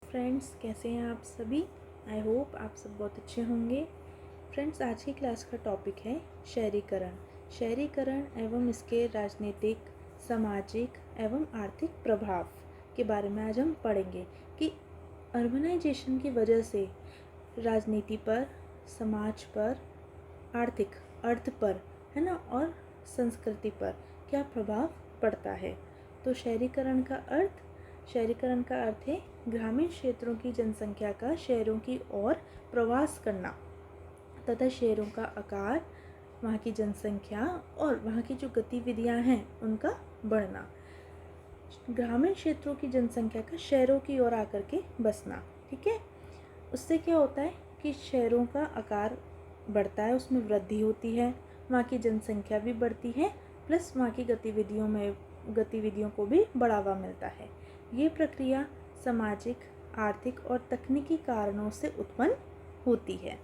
Friends, कैसे हैं आप सभी। आई होप आप सब बहुत अच्छे होंगे। फ्रेंड्स, आज की क्लास का टॉपिक है शहरीकरण एवं इसके राजनीतिक, सामाजिक एवं आर्थिक प्रभाव के बारे में आज हम पढ़ेंगे कि अर्बनाइजेशन की वजह से राजनीति पर, समाज पर, आर्थिक अर्थ पर, है ना, और संस्कृति पर क्या प्रभाव पड़ता है। तो शहरीकरण का अर्थ है ग्रामीण क्षेत्रों की जनसंख्या का शहरों की ओर प्रवास करना तथा शहरों का आकार, वहाँ की जनसंख्या और वहाँ की जो गतिविधियाँ हैं उनका बढ़ना। ग्रामीण क्षेत्रों की जनसंख्या का शहरों की ओर आकर के बसना, ठीक है। उससे क्या होता है कि शहरों का आकार बढ़ता है, उसमें वृद्धि होती है, वहाँ की जनसंख्या भी बढ़ती है, प्लस वहाँ की गतिविधियों को भी बढ़ावा मिलता है। ये प्रक्रिया सामाजिक, आर्थिक और तकनीकी कारणों से उत्पन्न होती है।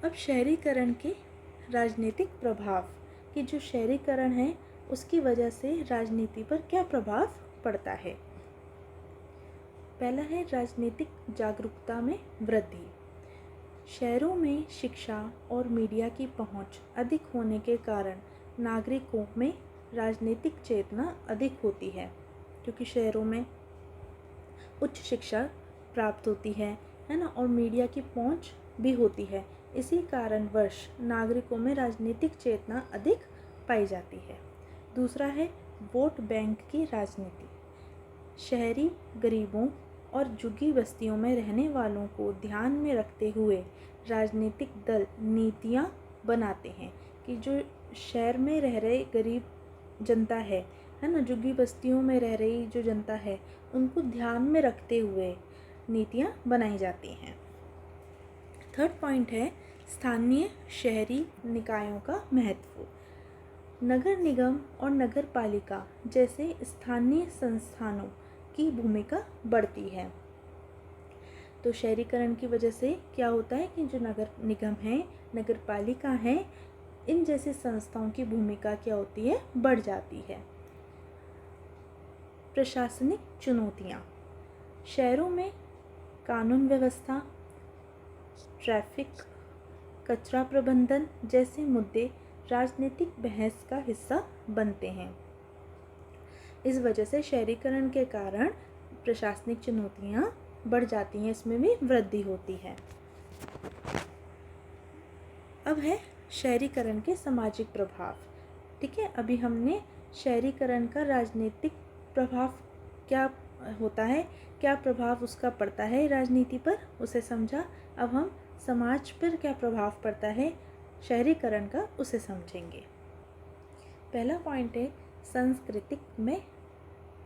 अब शहरीकरण के राजनीतिक प्रभाव कि जो शहरीकरण है उसकी वजह से राजनीति पर क्या प्रभाव पड़ता है। पहला है राजनीतिक जागरूकता में वृद्धि। शहरों में शिक्षा और मीडिया की पहुंच अधिक होने के कारण नागरिकों में राजनीतिक चेतना अधिक होती है, क्योंकि शहरों में उच्च शिक्षा प्राप्त होती है ना, और मीडिया की पहुंच भी होती है। इसी कारणवश नागरिकों में राजनीतिक चेतना अधिक पाई जाती है। दूसरा है वोट बैंक की राजनीति। शहरी गरीबों और झुग्गी बस्तियों में रहने वालों को ध्यान में रखते हुए राजनीतिक दल नीतियाँ बनाते हैं कि जो शहर में रह रहे गरीब जनता है ना, झुग्गी बस्तियों में रह रही जो जनता है, उनको ध्यान में रखते हुए नीतियाँ बनाई जाती हैं। थर्ड पॉइंट है स्थानीय शहरी निकायों का महत्व। नगर निगम और नगर पालिका जैसे स्थानीय संस्थानों की भूमिका बढ़ती है। तो शहरीकरण की वजह से क्या होता है कि जो नगर निगम है, नगर पालिका है, इन जैसी संस्थाओं की भूमिका क्या होती है, बढ़ जाती है। प्रशासनिक चुनौतियाँ। शहरों में कानून व्यवस्था, ट्रैफिक, कचरा प्रबंधन जैसे मुद्दे राजनीतिक बहस का हिस्सा बनते हैं। इस वजह से शहरीकरण के कारण प्रशासनिक चुनौतियाँ बढ़ जाती हैं, इसमें भी वृद्धि होती है। अब है शहरीकरण के सामाजिक प्रभाव, ठीक है। अभी हमने शहरीकरण का राजनीतिक प्रभाव क्या होता है, क्या प्रभाव उसका पड़ता है राजनीति पर, उसे समझा। अब हम समाज पर क्या प्रभाव पड़ता है शहरीकरण का, उसे समझेंगे। पहला पॉइंट है सांस्कृतिक में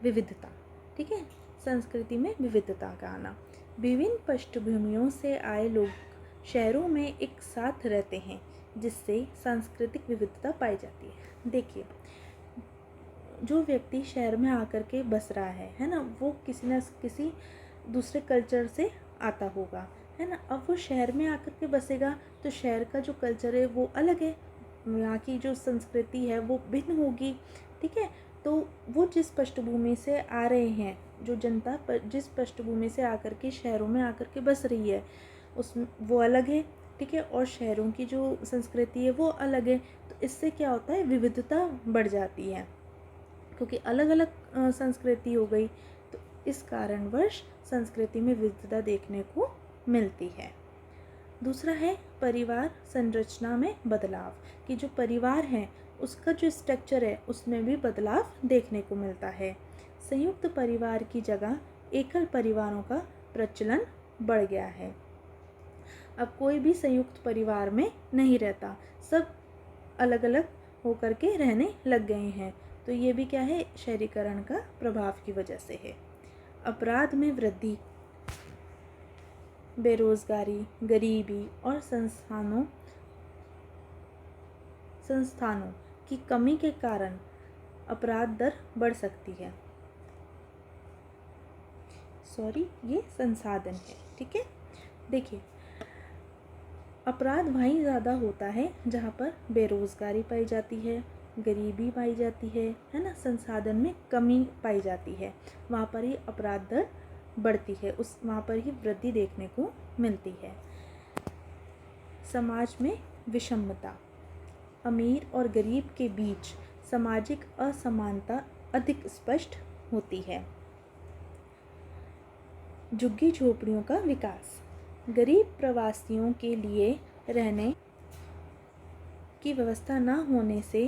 विविधता, ठीक है। संस्कृति में विविधता का आना। विभिन्न पृष्ठभूमियों से आए लोग शहरों में एक साथ रहते हैं, जिससे सांस्कृतिक विविधता पाई जाती है। देखिए, जो व्यक्ति शहर में आकर के बस रहा है ना, वो किसी न किसी दूसरे कल्चर से आता होगा, है ना। अब वो शहर में आकर के बसेगा तो शहर का जो कल्चर है वो अलग है, यहाँ की जो संस्कृति है वो भिन्न होगी, ठीक है। तो वो जिस पृष्ठभूमि से आ रहे हैं, जो जनता पर जिस पृष्ठभूमि से आकर के शहरों में आकर के बस रही है, उस वो अलग है, ठीक है, और शहरों की जो संस्कृति है वो अलग है। तो इससे क्या होता है, विविधता बढ़ जाती है, क्योंकि अलग अलग संस्कृति हो गई, तो इस कारणवश संस्कृति में विविधता देखने को मिलती है। दूसरा है परिवार संरचना में बदलाव, कि जो परिवार है उसका जो स्ट्रक्चर है उसमें भी बदलाव देखने को मिलता है। संयुक्त परिवार की जगह एकल परिवारों का प्रचलन बढ़ गया है। अब कोई भी संयुक्त परिवार में नहीं रहता, सब अलग अलग होकर के रहने लग गए हैं। तो ये भी क्या है, शहरीकरण का प्रभाव की वजह से है। अपराध में वृद्धि, बेरोजगारी, गरीबी और संस्थानों की कमी के कारण अपराध दर बढ़ सकती है। ये संसाधन है, ठीक है। देखिए, अपराध वहीं ज़्यादा होता है जहाँ पर बेरोजगारी पाई जाती है, गरीबी पाई जाती है ना, संसाधन में कमी पाई जाती है, वहाँ पर ही अपराध दर बढ़ती है, उस वहाँ पर ही वृद्धि देखने को मिलती है। समाज में विषमता, अमीर और गरीब के बीच सामाजिक असमानता अधिक स्पष्ट होती है। झुग्गी झोपड़ियों का विकास, गरीब प्रवासियों के लिए रहने की व्यवस्था न होने से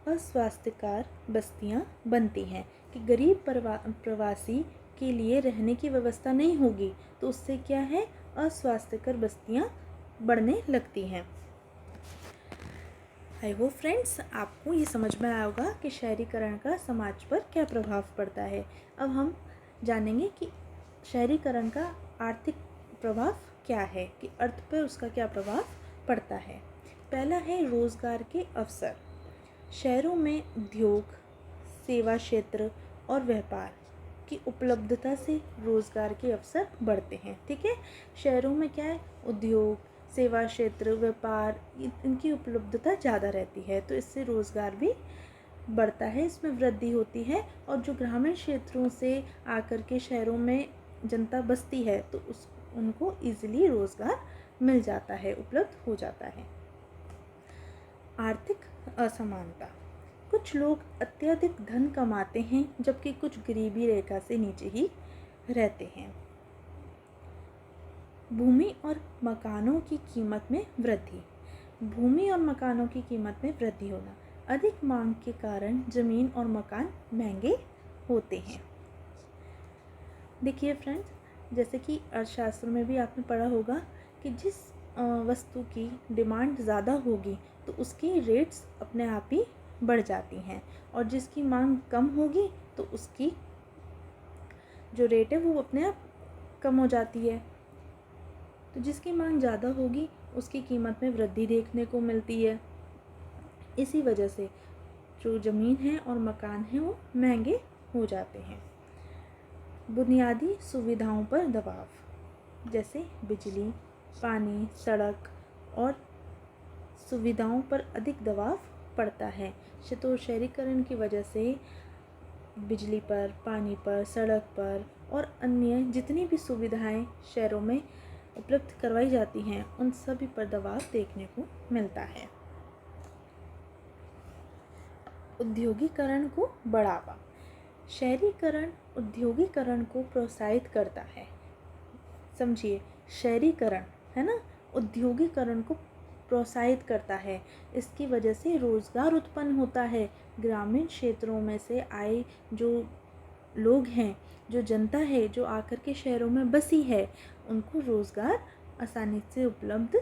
अस्वास्थ्यकर बस्तियां बनती हैं, कि गरीब प्रवासी के लिए रहने की व्यवस्था नहीं होगी तो उससे क्या है, अस्वास्थ्यकर बस्तियां बढ़ने लगती हैं। आई होप फ्रेंड्स आपको ये समझ में आया होगा कि शहरीकरण का समाज पर क्या प्रभाव पड़ता है। अब हम जानेंगे कि शहरीकरण का आर्थिक प्रभाव क्या है, कि अर्थ पर उसका क्या प्रभाव पड़ता है। पहला है रोजगार के अवसर। शहरों में उद्योग, सेवा क्षेत्र और व्यापार की उपलब्धता से रोजगार के अवसर बढ़ते हैं। ठीक है, शहरों में क्या है, उद्योग, सेवा क्षेत्र, व्यापार, इनकी उपलब्धता ज़्यादा रहती है, तो इससे रोजगार भी बढ़ता है, इसमें वृद्धि होती है। और जो ग्रामीण क्षेत्रों से आकर के शहरों में जनता बसती है तो उनको इजीली रोजगार मिल जाता है, उपलब्ध हो जाता है। आर्थिक असमानता, कुछ लोग अत्यधिक धन कमाते हैं जबकि कुछ गरीबी रेखा से नीचे ही रहते हैं। भूमि और मकानों की कीमत में वृद्धि, भूमि और मकानों की कीमत में वृद्धि होना, अधिक मांग के कारण जमीन और मकान महंगे होते हैं। देखिए फ्रेंड्स, जैसे कि अर्थशास्त्र में भी आपने पढ़ा होगा कि जिस वस्तु की डिमांड ज़्यादा होगी तो उसकी रेट्स अपने आप ही बढ़ जाती हैं, और जिसकी मांग कम होगी तो उसकी जो रेट है वो अपने आप कम हो जाती है। तो जिसकी मांग ज़्यादा होगी उसकी कीमत में वृद्धि देखने को मिलती है। इसी वजह से जो ज़मीन है और मकान है वो महंगे हो जाते हैं। बुनियादी सुविधाओं पर दबाव, जैसे बिजली, पानी, सड़क और सुविधाओं पर अधिक दबाव पड़ता है। तो शहरीकरण की वजह से बिजली पर, पानी पर, सड़क पर और अन्य जितनी भी सुविधाएं शहरों में उपलब्ध करवाई जाती हैं उन सभी पर दबाव देखने को मिलता है। औद्योगिकरण को बढ़ावा, शहरीकरण औद्योगिकरण को प्रोत्साहित करता है। समझिए, शहरीकरण है ना, औद्योगिकरण को प्रोत्साहित करता है। इसकी वजह से रोज़गार उत्पन्न होता है। ग्रामीण क्षेत्रों में से आए जो लोग हैं, जो जनता है जो आकर के शहरों में बसी है, उनको रोज़गार आसानी से उपलब्ध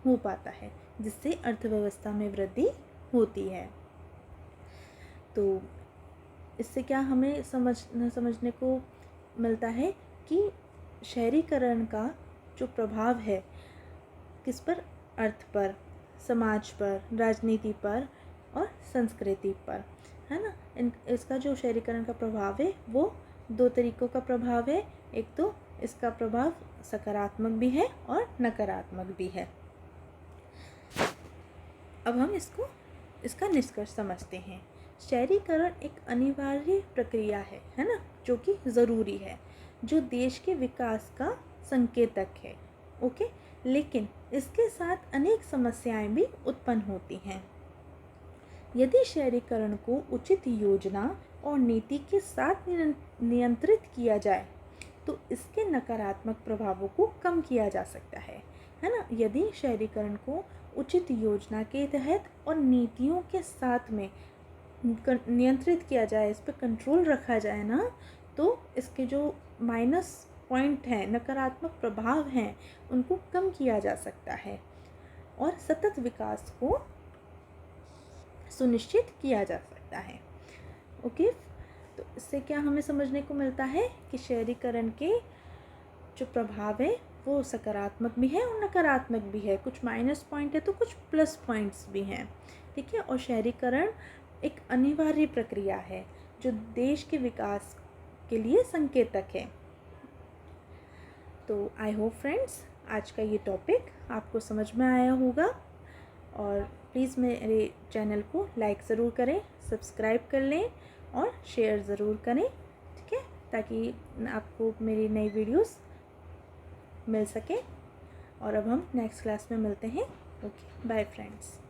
हो पाता है, जिससे अर्थव्यवस्था में वृद्धि होती है। तो इससे क्या हमें समझने को मिलता है कि शहरीकरण का जो प्रभाव है किस पर, अर्थ पर, समाज पर, राजनीति पर और संस्कृति पर, है ना। इसका जो शहरीकरण का प्रभाव है वो दो तरीकों का प्रभाव है। एक तो इसका प्रभाव सकारात्मक भी है और नकारात्मक भी है। अब हम इसका निष्कर्ष समझते हैं। शहरीकरण एक अनिवार्य प्रक्रिया है ना, जो कि ज़रूरी है, जो देश के विकास का संकेतक है। ओके, लेकिन इसके साथ अनेक समस्याएं भी उत्पन्न होती हैं। यदि शहरीकरण को उचित योजना और नीति के साथ नियंत्रित किया जाए तो इसके नकारात्मक प्रभावों को कम किया जा सकता है ना। यदि शहरीकरण को उचित योजना के तहत और नीतियों के साथ में नियंत्रित किया जाए, इस पर कंट्रोल रखा जाए ना, तो इसके जो माइनस पॉइंट हैं, नकारात्मक प्रभाव हैं, उनको कम किया जा सकता है और सतत विकास को सुनिश्चित किया जा सकता है। ओके, तो इससे क्या हमें समझने को मिलता है कि शहरीकरण के जो प्रभाव है वो सकारात्मक भी है और नकारात्मक भी है। कुछ माइनस पॉइंट है तो कुछ प्लस पॉइंट्स भी हैं। ठीक है, और शहरीकरण एक अनिवार्य प्रक्रिया है जो देश के विकास के लिए संकेतक है। तो आई होप फ्रेंड्स आज का ये टॉपिक आपको समझ में आया होगा, और प्लीज़ मेरे चैनल को लाइक ज़रूर करें, सब्सक्राइब कर लें और शेयर ज़रूर करें। ठीक है, ताकि आपको मेरी नई वीडियोस मिल सके। और अब हम नेक्स्ट क्लास में मिलते हैं। Okay, bye friends.